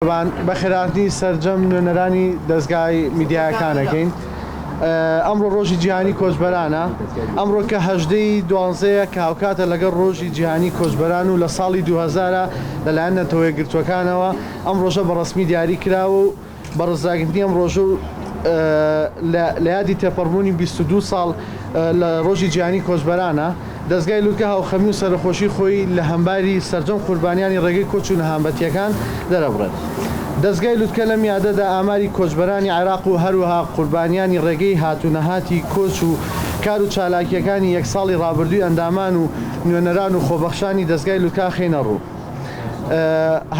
بەخێراتنی سەرجەم نوێنەرانی دەستگای میدیاکانەکەین. ئەمڕۆ ڕۆژی جیهانی کۆچبەرانە. ئەمڕۆ کە هەژدەی دوانزەیە کە هاوکاتە لەگەڵ ڕۆژی جیهانی کۆچبەران و لە ساڵی 2000 لەلایەن نەتەوە یەکگرتووەکانەوە ئەم ڕۆژە بەڕەسمی دیاری کراوە و بەڕێزراگرنتی ئەم ڕۆژە لە یادی تێپەڕبوونی 22 ساڵ لە ڕۆژی جیهانی کۆچبەرانە. دەستگای لووتکە هاوخەمی و سەرخۆشی خۆی لە هەمباری سەرجەم قوربانیانی ڕێگەی کۆچ و نەهامەتیەکان دەرەبڕێت. دەستگای لووتکە لەم یادەدا ئاماری کۆچبەرانی عێراق و هەروەها قوربانیانی ڕێگەی هاتوونەهاتی کۆچ و کار و چالاکیەکانی یەک ساڵی ڕابردووی ئەندامان و نوێنەران و خۆبەخشانی دەستگای لووتکە خێنە ڕوو.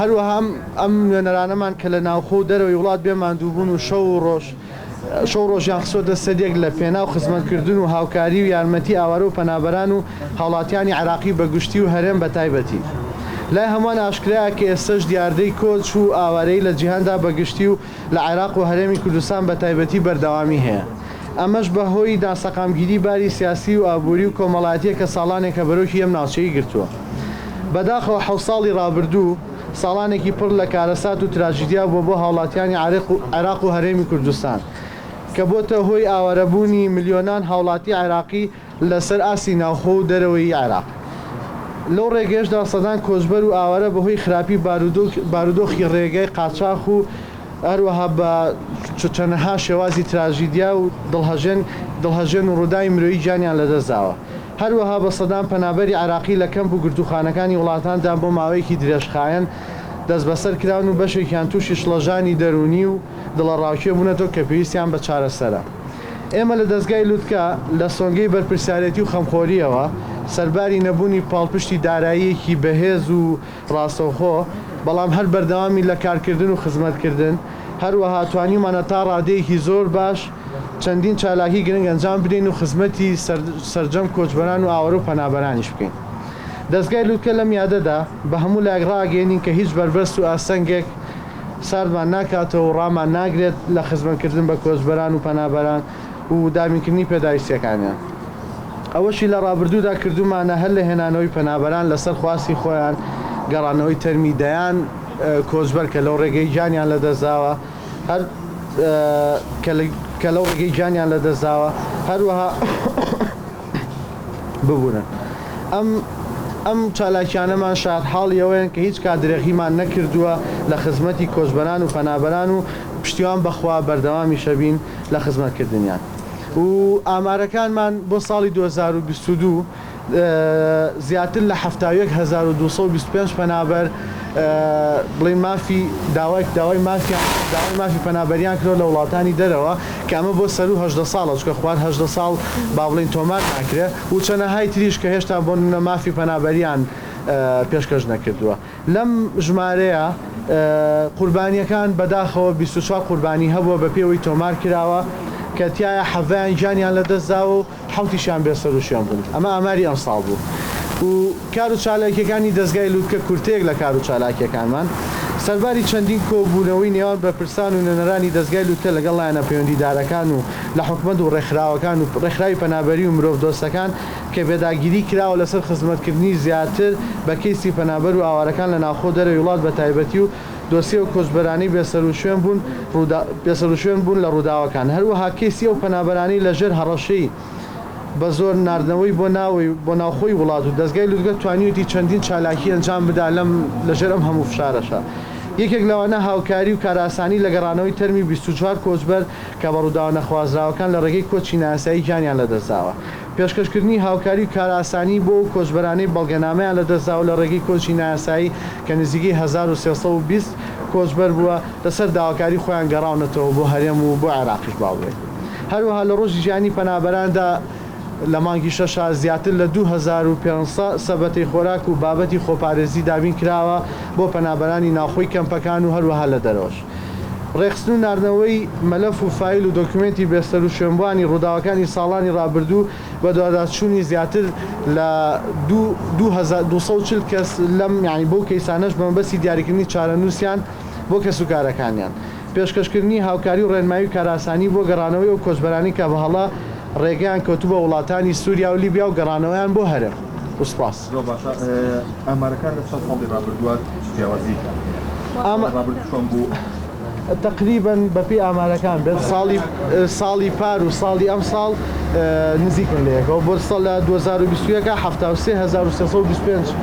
هەروەها ئەم نوێنەرانەمان کە لە ناوخۆ و دەرەوەی وڵات بێماندووبوون و شەو ڕۆژیان خسۆتە سەدێک لە پێناو خزمەتکردن و هاوکاری و یارمەتی ئاوارە و پەنابەران و هاوڵاتیانی عێراقی بەگشتی و هەرێم بە تایبەتی. لای هەمووان ئاشکرایە کە ئێستش دیاردەی کۆچ و ئاوارەی لە جیهاندا بەگشتی و لە عێراق و هەرێمی کوردستان بە تایبەتی بەردەوامی هەیە. ئەمەش بەهۆی داسەقامگیری باری سیاسی و ئابووری و کۆمەڵایەتیە کە ساڵانێکە بەرەوکی ئەم ناوچەیی گرتووە. بەداخەوە 7 ساڵی ڕابردوو ساڵانێکی پڕ لە کارەسات و تراژیدیا بۆ هاوڵاتیانی عێراق و هەرێمی کوردستان کە بۆتە هۆی ئاوارەبوونی ملیۆنان هاوڵاتی عێراقی لەسەر ئاسی ناوخۆ و دەرەوەی عێراق. لەو ڕێگەشدا سەدان کۆچبەر و ئاوارە بەهۆی خراپی بارودۆخی ڕێگەی قاچاق و هەروەها بە چەندەها شێوازی تراژیدیا و دڵهەژێن و ڕووداوی مرۆیی گیانیان لەدەستداوە. هەروەها بە سەدان پەنابەری عێراقی لە کەمپ و گرتوخانەکانی وڵاتاندا بۆ ماوەیەکی درێژخایەن دەست بەسەر کراون و بەشێکیان تووشی شڵەژانی دەرونی و دڵەڕاوکێ بوونەتەوە کە پێویستیان بە چارەسەرە. ئێمە لە دەستگای لووتکە لە سۆنگەی بەرپرسیارەتی و خەمخۆریەوە سەرباری نەبوونی پاڵپشتی داراییەکی بەهێز و ڕاستەوخۆ بەڵام هەر بەردەوامی لە کارکردن و خزمەتکردن هەروەها توانیمانە تا ڕادەیەکی زۆر باش چەندین چالاکی گرنگ ئەنجام بدەین و خزمەتی سەرجەم کۆچبەران و ئاوارە و پەنابەرانیش بکەین. دەستگای لووتکە لەم یادەدا بە هەموو لایەک ڕاگەێنین کە هیچ بەربەست و ئاسەنگێک ساردمان ناکاتەوە و ڕامان ناگرێت لە خزمەتکردن بە کۆچبەران و پەنابەران و دامینکردنی پێداویستیەکانیان. ئەوەشی لە ڕابردوودا کردومانە هەر لە هێنانەوەی پەنابەران لەسەر خواستی خۆیان گەڕانەوەی تەرمیدەیان کۆچبەر کە لەو ڕێگەی گیانیان لەدەستداوە کە لەو ڕێگەی گیانیان لەدەستداوە هەروەها ببوونن. ئەم چالاکیانەمان شاد حاڵیەوەیان کە هیچ کادرێخیمان نەکردووە لە خزمەتی کۆچبەران و پەنابەران و پشتیوان بەخوا بەردەوامی شەبین لە خزمەتکردنیان. و ئامارەکانمان بۆ ساڵی 2022 زیاتر لە 71225 پەنابەر بڵین مافی داوای مافی پەنابەریان کرۆ لە وڵاتانی دەرەوە کە ئەمە بۆ سەر و 18 ساڵە چکە خوار 18 ساڵ با بڵین تۆمار ناکرێت و چەنەهای تریش کە هێشتا بۆ نمونە مافی پەنابەریان پێشکەش نەکردووە. لەم ژمارەیە قوربانیەکان بەداخەوە 24 قوربانی هەبووە بە پێوەی تۆمار کراوە کە تایە حەڤیان گیانیان لەدەستداوە و حەوتیشیان بێسەر و شوێن بوون. ئەمە ئاماری ئەم ساڵ بوو. و کار و چالاکیەکانی دەستگای لووتکە کورتەیەک لە کار و چالاکیەکانمان سەرباری چەندین کۆبوونەوەی نێوان بەرپرسان و نوێنەرانی دەستگای لووتکە لەگەڵ لایەنە پەیوەندیدارەکان و لە حکومەت و ڕێکخراوەکان و ڕێکخراوی پەنابەری و مرۆڤ دۆستەکان کە بێداگیری کراوە لەسەر خزمەتکردنی زیاتر بە کەیسی پەنابەر و ئاوارەکان لە ناوخۆ دەرەوەی وڵات بە تایبەتی و دۆسیە و کۆچبەرانی بێسەر و شوێن بوون لە ڕووداوەکان. هەروەها کەیسی ئەو پەنابەرانی لەژێر هەڕەشەی بە زۆر ناردنەوەی بۆ ناوخۆی وڵات و دەستگای لووتکە توانیوتی چەندین چالاکی ئەنجام بدا لەژێر ئەم هەموو فشارەشە. یەکێک لەوانە هاوکاری و کاراسانی لە گەڕانەوەی تەرمی 24 کۆچبەر کە بە ڕووداوە نەخوازراوەکان لە ڕێگەی کۆچی ناسایی گیانیان لەدەستداوە. پێشکەشکردنی هاوکاری و کاراسانی بۆ کۆچبەرانەی بەڵگەنامەیان لەدەستداوە لە ڕێگەی کۆچی ناسایی کە نزیکی 1320 کۆچبەر بووە لەسەر داواکاری خۆیان گەڕاونەتەوە بۆ هەرێم و بۆ عێراقیش باوێت. هەروەها لە ڕۆژی ژیانی پەنابەراندا لە مانگی 6 زیاتر لە 2500 سەبەتەی خۆراک و بابەتی خۆپارێزی دابین کراوە بۆ پەنابەرانی ناوخۆی کەمپەکان و هەروەها لە دەرەوەش. ڕێخستن و ناردنەوەی مەلەف و فایل و دۆکومنتی بێستەر و شوێنبوانی ڕووداوەکانی ساڵانی ڕابردوو بە دوواداچوونی زیاتر لە 240 کەس لەم یعنی بۆ کەیسانەش بەمەبەستی دیاریکردنی چارەنووسیان بۆ کەسوکارەکانیان. پێشکەشکردنی هاوکاری و ڕێنمایی و کاراسانی بۆ گەڕانەوەی و کۆچبەرانی کە بەهەڵا ڕێگەیان کەوتووە وڵاتانی سووریا و لیبیا و گەڕانەوەیان بۆ هەرێم. وسپاس. ئەمارەکان لە چەند ساڵی ڕابردووە جیاوازی تقریبا بەپی ئامارەکان بێت ساڵی پار و ساڵی ئەم ساڵ نزیکن لەیەکەوە بۆ ساڵ لە 2021 73325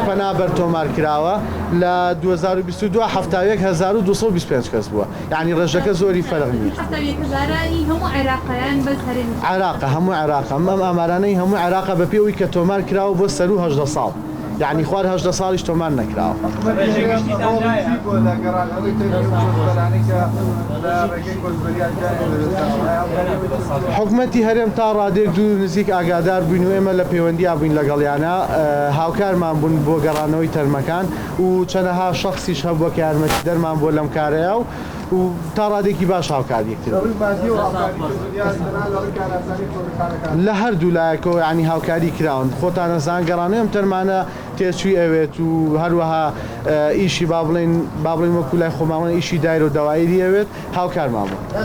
پەنابەر تۆمار کراوە لە 2022 71225 کەس بووە یعنی ڕێژەکە زۆری فەرق نیە عێراقە هەموو عێراقە ئەم ئامارانەی هەموو عێراقە بەپێ ئەوەی کە تۆمار کراوە بۆ سەر و 18 ساڵ يعني خوار 18 ساڵیش تۆمار نەکراوە حکومەتی هەرێم تا ڕادێک دوو نزیک ئاگادار بووین و ئێمە لە پەیوەندیا بووین لەگەڵیانە هاوکارمان بوون بۆ گەڕانەوەی تەرمەکان و چەندەها شەخصیش هەبووە کە یارمەتی دەرمان بۆ لەم کارەیە و تا ڕادێکی باش هاوکار یەکتر لە هەردوو لایەکەوە ینی هاوکاری کراون خۆتان نەزان گەڕانەوەی ئەم تەرمانە تێچووی ئەوێت و هەروەها ئیشی با بڵێن وەکو لای خۆماوەن ئیشی دایر و دەوایری ئەوێت هاوکارمان بوو.